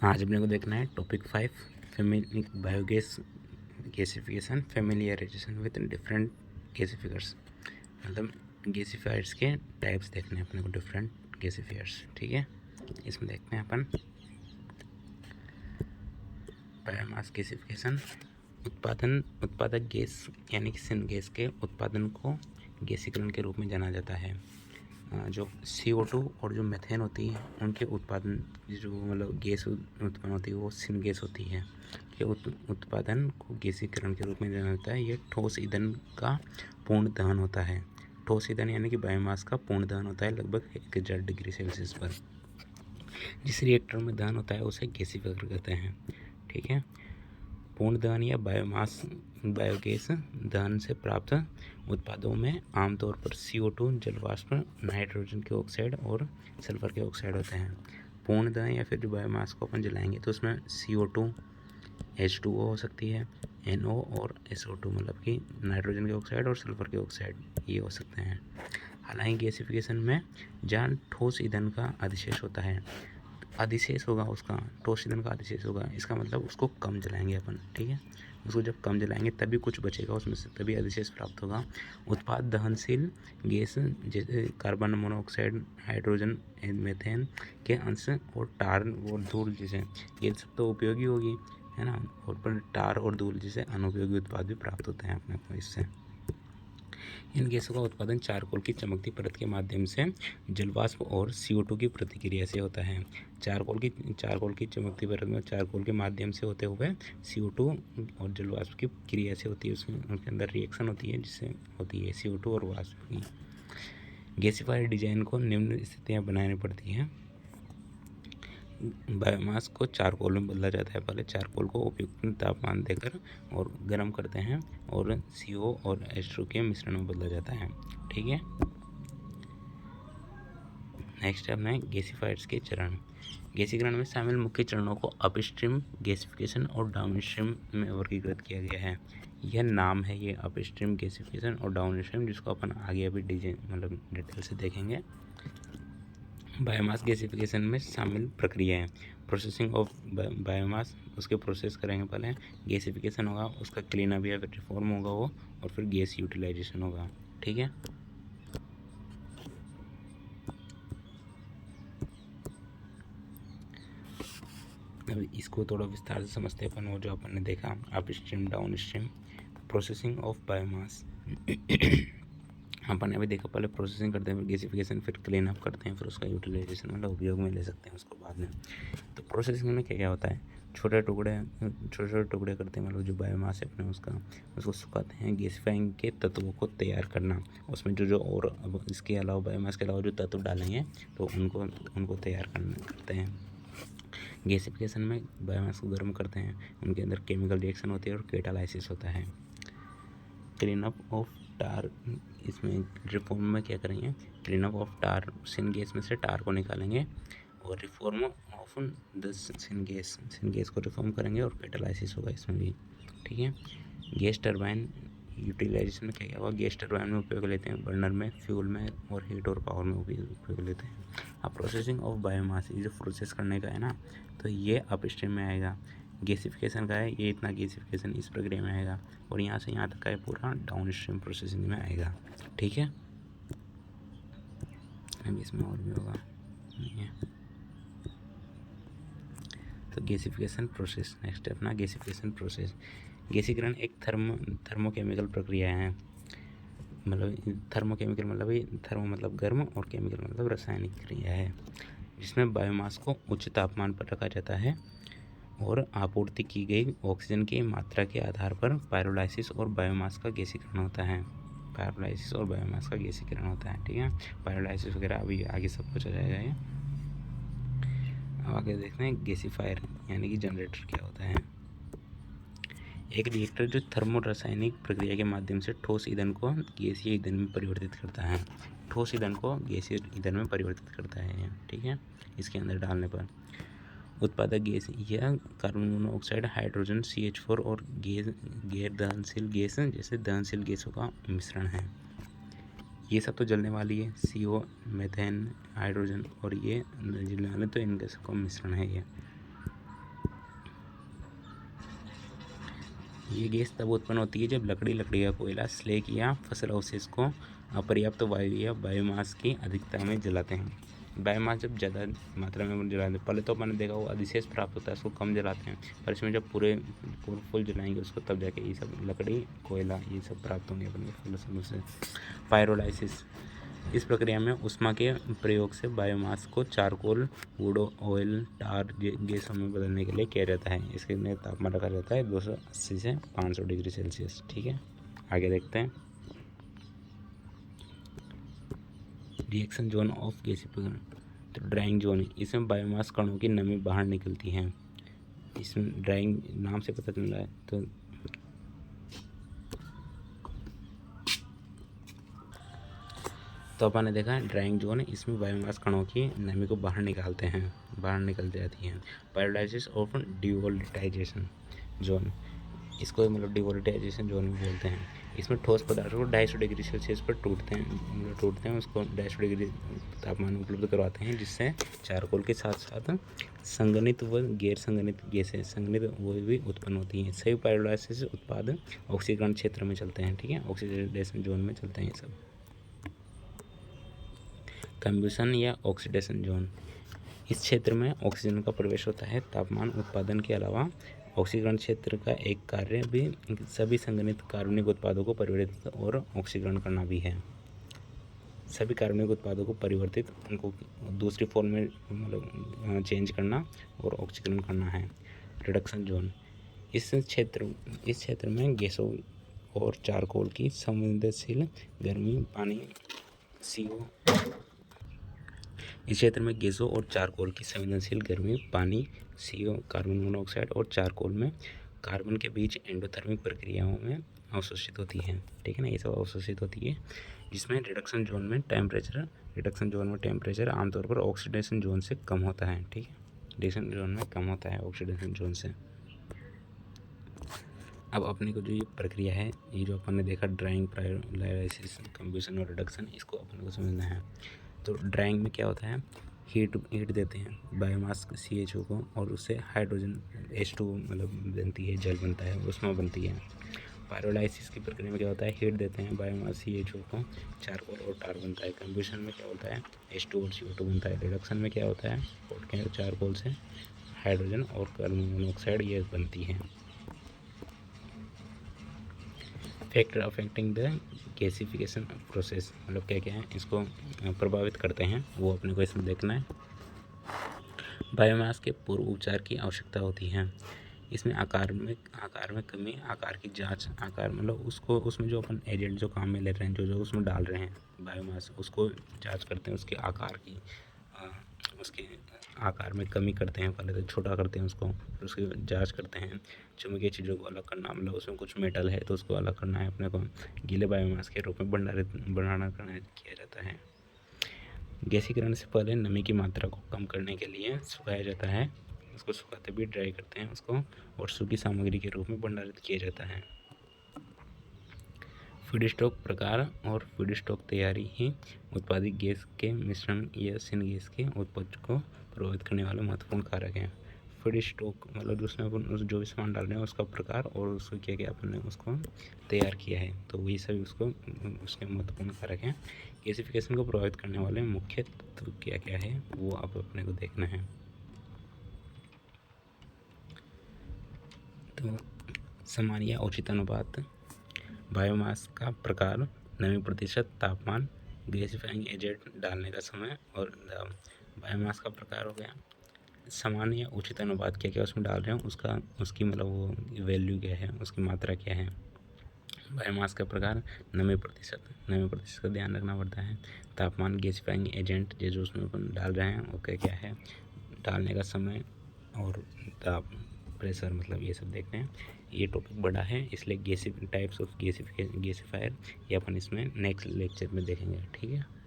आज अपने को देखना है topic 5 biogas gasification familiarisation with different gasifiers. मतलब गैसिफायर्स के टाइप्स देखने हैं अपने को, डिफरेंट गैसिफायर्स। ठीक है, इसमें देखते हैं अपन बायोमास गैसिफिकेशन। उत्पादक गैस यानी कि सिन गैस के उत्पादन को गैसीकरण के रूप में जाना जाता है। जो CO2 और जो मीथेन होती है उनके उत्पादन जो मतलब गैस उत्पन्न होती है वो सिन गैस होती है। ये उत्पादन को गैसीकरण के रूप में जाना जाता है। ये ठोस ईंधन का पूर्ण दहन होता है। ठोस ईंधन यानी कि बायोमास का पूर्ण दहन होता है लगभग 1000 डिग्री सेल्सियस पर। जिस रिएक्टर में दहन होता है उसे गैसीकरण कहते हैं। ठीक है, पूर्ण दहन या बायोगैस दहन से प्राप्त उत्पादों में आमतौर पर CO2 जल वाष्प, नाइट्रोजन के ऑक्साइड और सल्फर के ऑक्साइड होते हैं। पूर्ण दहन या फिर जो बायोमास को अपन जलाएंगे तो उसमें CO2, H2O हो सकती है, NO और SO2 मतलब कि नाइट्रोजन के ऑक्साइड और सल्फर के ऑक्साइड ये हो सकते हैं। हालांकि गैसिफिकेशन में जहाँ ठोस ईंधन का अधिशेष होता है, अधिशेष होगा उसका, ठोस ईंधन का अधिशेष होगा, इसका मतलब उसको कम जलाएंगे अपन। ठीक है, उसको जब कम जलाएंगे तभी कुछ बचेगा उसमें से, तभी अधिशेष प्राप्त होगा। उत्पाद दहनशील गैस जैसे कार्बन मोनोऑक्साइड, हाइड्रोजन, मीथेन के अंश और टार और धूल जैसे, ये सब तो उपयोगी होगी, है ना। और पर टार और धूल जैसे अनुपयोगी उत्पाद भी प्राप्त होते हैं अपने को इससे। इन गैसों का उत्पादन चारकोल की चमकती परत के माध्यम से जलवाष्प और CO2 की प्रतिक्रिया से होता है। चारकोल की चमकती परत में चारकोल के माध्यम से होते हुए CO2 और जलवाष्प की क्रिया से होती है, उसमें उनके अंदर रिएक्शन होती है जिससे होती है CO2 और वाष्प की। गैसीफायर डिजाइन को निम्न स्थितियाँ बनानी पड़ती हैं। बायोमास को चारकोल में बदला जाता है। पहले चारकोल को उपयुक्त तापमान देकर और गर्म करते हैं और CO और H2 के मिश्रण में बदला जाता है। ठीक है, नेक्स्ट है अपने गैसीफायर्स के चरण। गैसीकरण में शामिल मुख्य चरणों को अपस्ट्रीम गैसिफिकेशन और डाउनस्ट्रीम में वर्गीकृत किया गया है। यह नाम है, ये अपस्ट्रीम गैसिफिकेशन और डाउनस्ट्रीम, जिसको अपन आगे अभी डिटेल से देखेंगे। बायोमास गैसिफिकेशन में शामिल प्रक्रियाएं, प्रोसेसिंग ऑफ बायोमास, उसके प्रोसेस करेंगे पहले, गैसिफिकेशन होगा, उसका क्लीन अप या फिर रिफॉर्म होगा वो, और फिर गैस यूटिलाइजेशन होगा। ठीक है, अब इसको थोड़ा विस्तार से समझते हैं अपन। वो जो अपन ने देखा upstream downstream, processing of biomass अपन ने अभी देखा, पहले प्रोसेसिंग करते हैं, गैसिफिकेशन, फिर क्लीन अप करते हैं, फिर उसका यूटिलाइजेशन मतलब उपयोग में ले सकते हैं उसको बाद में। तो प्रोसेसिंग में क्या क्या होता है, छोटे छोटे टुकड़े करते हैं, मतलब जो बायोमास है अपने उसको सुखाते हैं। गैसिफाइंग के तत्वों को तैयार करना, उसमें जो और अब इसके अलावा बायोमास के अलावा जो तत्व डालेंगे तो उनको तैयार करते हैं। गैसिफिकेशन में बायोमास को गर्म करते हैं, उनके अंदर केमिकल रिएक्शन होती है और कैटालाइसिस होता है। क्लीन अप ऑफ टार, इसमें रिफॉर्म में क्या करेंगे, clean up of tar, syn gas में से टार को निकालेंगे, और reform of the syn gas को रिफॉर्म करेंगे, और कैटालाइसिस होगा इसमें भी। ठीक है, गैस टरबाइन यूटिलाइजेशन में क्या होगा, गैस टरबाइन में उपयोग लेते हैं, बर्नर में, फ्यूल में और हीट और पावर में उपयोग लेते हैं। अब प्रोसेसिंग ऑफ बायोमास, ये जो प्रोसेस करने का है ना, तो ये अपस्ट्रीम में आएगा। गैसिफिकेशन का है, ये इतना गैसिफिकेशन इस प्रक्रिया में आएगा, और यहाँ से यहाँ तक का है पूरा डाउन स्ट्रीम प्रोसेसिंग में आएगा। ठीक है, अब इसमें और भी होगा नहीं है। तो गैसिफिकेशन प्रोसेस, नेक्स्ट है अपना गैसिफिकेशन प्रोसेस। गैसीकरण एक थर्मोकेमिकल प्रक्रिया है, मतलब थर्मोकेमिकल मतलब थर्मो मतलब गर्म और केमिकल मतलब रासायनिक क्रिया है, जिसमें बायोमास को उच्च तापमान पर रखा जाता है और आपूर्ति की गई ऑक्सीजन की मात्रा के आधार पर पायरोलाइसिस और बायोमास का गैसीकरण होता है। पायरोलाइसिस और बायोमास का गैसीकरण होता है। ठीक है, पायरोलाइसिस वगैरह अभी आगे सब कुछ आ जाएगा ये। अब आगे देखते हैं गैसीफायर यानी कि जनरेटर क्या होता है। एक रिएक्टर जो थर्मो रासायनिक प्रक्रिया के माध्यम से ठोस ईंधन को गैसीय ईंधन में परिवर्तित करता है। ठोस ईंधन को गैसीय ईंधन में परिवर्तित करता है। ठीक है, इसके अंदर डालने पर उत्पादक गैस यह कार्बन मोनोऑक्साइड, हाइड्रोजन, CH4 और गैर दहनशील गैस जैसे दहनशील गैसों का मिश्रण है। ये सब तो जलने वाली है, CO, मीथेन, हाइड्रोजन, और ये जलने वाले तो इन गैसों का मिश्रण है ये। ये गैस तब उत्पन्न होती है जब लकड़ी का कोयला, स्लेक या फसल अवशेष को अपर्याप्त वायु या बायोमास की अधिकता में जलाते हैं। बायोमास जब ज़्यादा मात्रा में जलाते हैं, पहले तो अपन ने देखा वो अधिशेष प्राप्त होता है, उसको कम जलाते हैं, पर इसमें जब पूरे फुल जलाएंगे उसको तब जाके ये सब लकड़ी, कोयला ये सब प्राप्त होंगे अपन को फल से। पायरोलाइसिस, इस प्रक्रिया में ऊष्मा के प्रयोग से बायोमास को चारकोल, वुड, ऑयल, टार गैसों में बदलने के लिए किया जाता है। इसके लिए तापमान रखा जाता है 280 से 500 डिग्री सेल्सियस। ठीक है, आगे देखते हैं। रिएक्शन जोन ऑफ गैसीफिकेशन, तो ड्राइंग जोन, इसमें बायोमास कणों की नमी बाहर निकलती है। इसमें ड्राइंग नाम से पता चल रहा है। तो अपन ने देखा ड्राइंग जोन, इसमें बायोमास कणों की नमी को बाहर निकल जाती हैं। पायरोलाइसिस ऑफ डिवोल्टाइजेशन जोन, इसको मतलब डिवोल्टाइजेशन जोन भी बोलते हैं। इसमें ठोस पदार्थों को 250 डिग्री सेल्सियस पर टूटते हैं, उसको 250 डिग्री तापमान उपलब्ध करवाते हैं, जिससे चारकोल के साथ साथ संघनित व गैर संघनित गैसें, संघनित वो भी उत्पन्न होती हैं। सभी पायरोलाइसिस उत्पाद ऑक्सीकरण क्षेत्र में चलते हैं। ठीक है, ऑक्सीडेशन जोन में चलते हैं ये सब। कंबशन या ऑक्सीडेशन जोन, इस क्षेत्र में ऑक्सीजन का प्रवेश होता है। तापमान उत्पादन के अलावा ऑक्सीकरण क्षेत्र का एक कार्य भी सभी संघनित कार्बनिक उत्पादों को परिवर्तित और ऑक्सीकरण करना भी है। सभी कार्बनिक उत्पादों को परिवर्तित, उनको दूसरी फॉर्म में मतलब चेंज करना और ऑक्सीकरण करना है। रिडक्शन जोन, इस क्षेत्र में गैसों और चारकोल की संवेदनशील गर्मी, पानी, CO, इस क्षेत्र में गैसों और चारकोल की संवेदनशील गर्मी, पानी, CO, कार्बन मोनोऑक्साइड और चारकोल में कार्बन के बीच एंडोथर्मिक प्रक्रियाओं में अवशोषित होती हैं। ठीक है ना, ये सब अवशोषित होती है। जिसमें रिडक्शन जोन में टेम्परेचर आमतौर पर ऑक्सीडेशन जोन से कम होता है। ठीक है, रिडक्शन जोन में कम होता है ऑक्सीडेशन जोन से। अब अपने को जो ये प्रक्रिया है, ये जो अपन ने देखा ड्राइंग, पायरोलाइसिस, कंबशन और रिडक्शन, इसको अपने को समझना है। तो ड्राइंग में क्या होता है, हीट देते हैं बायोमास CH2 को, और उससे हाइड्रोजन H2 मतलब बनती है, जल बनता है, उसमें बनती है। पायरोलाइसिस की प्रक्रिया में क्या होता है, हीट देते हैं बायोमास CH2 को, चारकोल और टार बनता है। कंबशन में क्या होता है, H2 और CO2 बनता है। रिडक्शन में क्या होता है, चारकोल से हाइड्रोजन और कार्बन मोनोऑक्साइड ये बनती है। Factor affecting the gasification process, मतलब क्या क्या है इसको प्रभावित करते हैं, वो अपने को इसमें देखना है। बायोमास के पूर्व उपचार की आवश्यकता होती है। इसमें आकार में कमी, आकार की जांच, आकार मतलब उसमें जो अपन एजेंट जो काम में ले रहे हैं, जो उसमें डाल रहे हैं बायोमास, उसको जांच करते हैं, उसके आकार की, उसके आकार में कमी करते हैं, पहले तो छोटा करते हैं उसको, फिर उसकी जांच करते हैं। चुंबकीय चीज़ों को अलग करना, मतलब उसमें कुछ मेटल है तो उसको अलग करना है अपने को। गीले बायोमास के रूप में भंडारण किया जाता है। गैसीकरण से पहले नमी की मात्रा को कम करने के लिए सुखाया जाता है, उसको सुखाते भी ड्राई करते हैं उसको, और सूखी सामग्री के रूप में भंडारित किया जाता है। फीड स्टॉक प्रकार और फीड स्टॉक तैयारी ही उत्पादित गैस के मिश्रण या सिनगैस के उत्पाद को प्रभावित करने वाले महत्वपूर्ण कारक हैं। फीड स्टॉक मतलब उसमें अपन जो भी सामान डाल रहे हैं उसका प्रकार और उसको क्या क्या अपन ने उसको तैयार किया है, तो वही सभी उसके महत्वपूर्ण कारक हैं। गैसिफिकेशन को प्रभावित करने वाले मुख्य तत्व क्या क्या है वो आप अपने को देखना है। तो समान या उचित अनुपात, बायोमास का प्रकार, नमी प्रतिशत, तापमान, गैसिफाइंग एजेंट डालने का समय और दाब। बायोमास का प्रकार हो गया, समान या उचित अनुपात क्या क्या उसमें डाल रहे हैं उसकी मतलब वो वैल्यू क्या है, उसकी मात्रा क्या है। बायोमास का प्रकार, नमी प्रतिशत का ध्यान रखना पड़ता है। तापमान, गैसिफाइंग एजेंट जो उसमें अपन डाल रहे हैं वो क्या क्या है, डालने का समय और दाब, प्रेशर, मतलब ये सब देखते हैं। ये टॉपिक बड़ा है, इसलिए टाइप्स ऑफ गैसिफायर ये अपन इसमें नेक्स्ट लेक्चर में देखेंगे। ठीक है।